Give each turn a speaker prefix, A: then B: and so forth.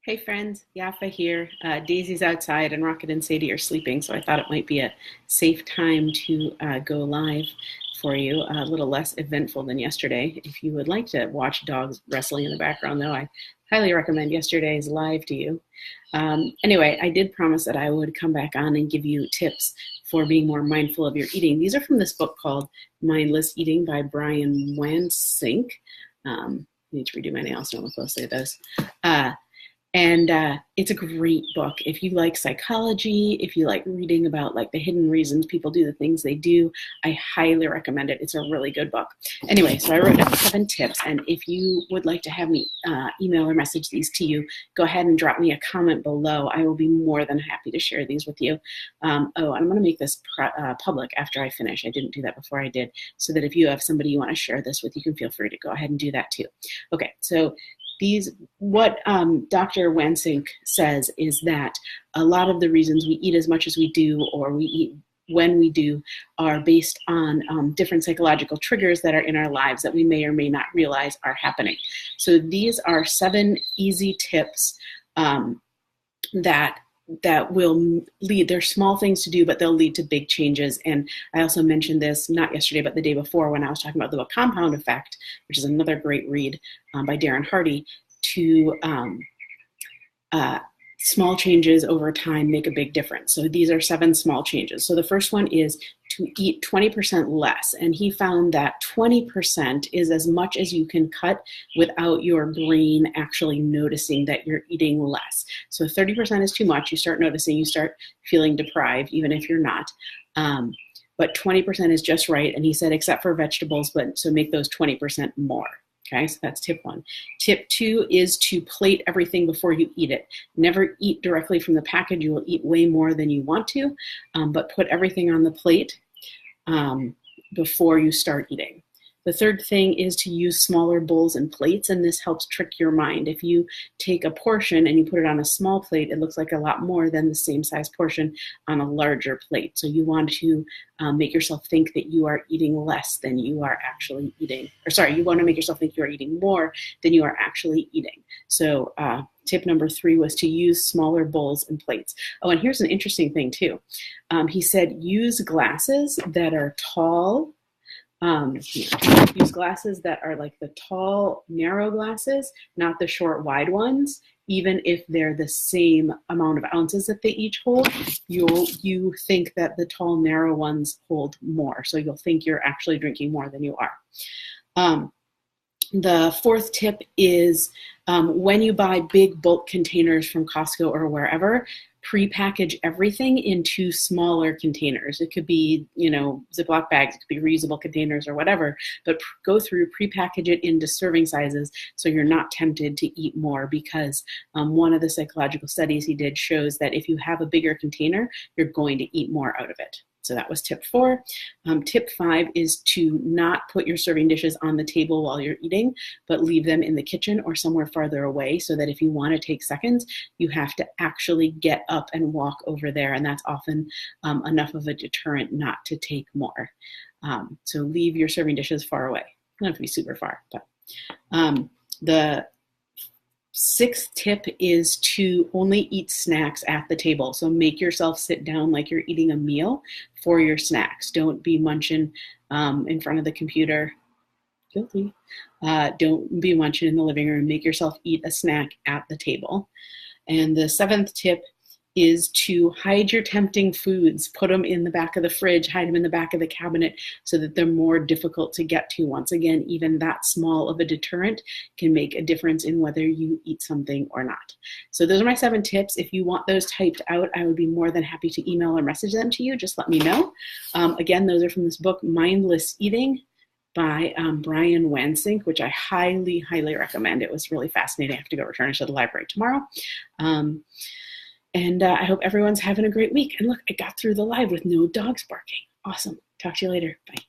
A: Hey friends, Yafa here. Daisy's outside and Rocket and Sadie are sleeping, so I thought it might be a safe time to go live for you. A little less eventful than yesterday. If you would like to watch dogs wrestling in the background, though, I highly recommend yesterday's live to you. Anyway, I did promise that I would come back on and give you tips for being more mindful of your eating. These are from this book called Mindless Eating by Brian Wansink. I need to redo my nails, don't look closely at those. And it's a great book. If you like psychology, if you like reading about like the hidden reasons people do the things they do, I highly recommend it. It's a really good book. Anyway, so I wrote down 7 tips. And if you would like to have me email or message these to you, go ahead and drop me a comment below. I will be more than happy to share these with you. I'm going to make this public after I finish. I didn't do that before I did. So that if you have somebody you want to share this with, you can feel free to go ahead and do that too. Okay, so what Dr. Wansink says is that a lot of the reasons we eat as much as we do, or we eat when we do, are based on different psychological triggers that are in our lives that we may or may not realize are happening. So these are 7 easy tips that will lead. They're small things to do, but they'll lead to big changes. And I also mentioned this not yesterday, but the day before when I was talking about the book Compound Effect, which is another great read by Darren Hardy, to small changes over time make a big difference. So these are 7 small changes. So the first one is to eat 20% less. And he found that 20% is as much as you can cut without your brain actually noticing that you're eating less. So 30% is too much. You start noticing, you start feeling deprived, even if you're not. But 20% is just right. And he said, except for vegetables, but so make those 20% more. Okay, so that's tip 1. Tip 2 is to plate everything before you eat it. Never eat directly from the package. You will eat way more than you want to, but put everything on the plate before you start eating. The third thing is to use smaller bowls and plates, and this helps trick your mind. If you take a portion and you put it on a small plate, it looks like a lot more than the same size portion on a larger plate. So you want to make yourself think that you are eating less than you are actually eating. Or sorry, you want to make yourself think you are eating more than you are actually eating. So tip number 3 was to use smaller bowls and plates. Oh, and here's an interesting thing too. He said use glasses that are tall. Use glasses that are like the tall, narrow glasses, not the short, wide ones. Even if they're the same amount of ounces that they each hold, you think that the tall, narrow ones hold more. So you'll think you're actually drinking more than you are. The 4th tip is when you buy big bulk containers from Costco or wherever, pre-package everything into smaller containers. It could be, Ziploc bags, it could be reusable containers or whatever, but go through, pre-package it into serving sizes so you're not tempted to eat more, because one of the psychological studies he did shows that if you have a bigger container, you're going to eat more out of it. So that was tip 4. Tip 5 is to not put your serving dishes on the table while you're eating, but leave them in the kitchen or somewhere farther away, so that if you want to take seconds, you have to actually get up and walk over there. And that's often enough of a deterrent not to take more. So leave your serving dishes far away. Don't have to be super far, but the 6th tip is to only eat snacks at the table. So make yourself sit down like you're eating a meal for your snacks. Don't be munching in front of the computer. Guilty. Don't be munching in the living room. Make yourself eat a snack at the table. And the 7th tip is to hide your tempting foods. Put them in the back of the fridge, hide them in the back of the cabinet so that they're more difficult to get to. Once again, even that small of a deterrent can make a difference in whether you eat something or not. So those are my 7 tips. If you want those typed out, I would be more than happy to email or message them to you. Just let me know. Again, those are from this book, Mindless Eating by Brian Wansink, which I highly, highly recommend. It was really fascinating. I have to go return it to the library tomorrow. And I hope everyone's having a great week. And look, I got through the live with no dogs barking. Awesome. Talk to you later. Bye.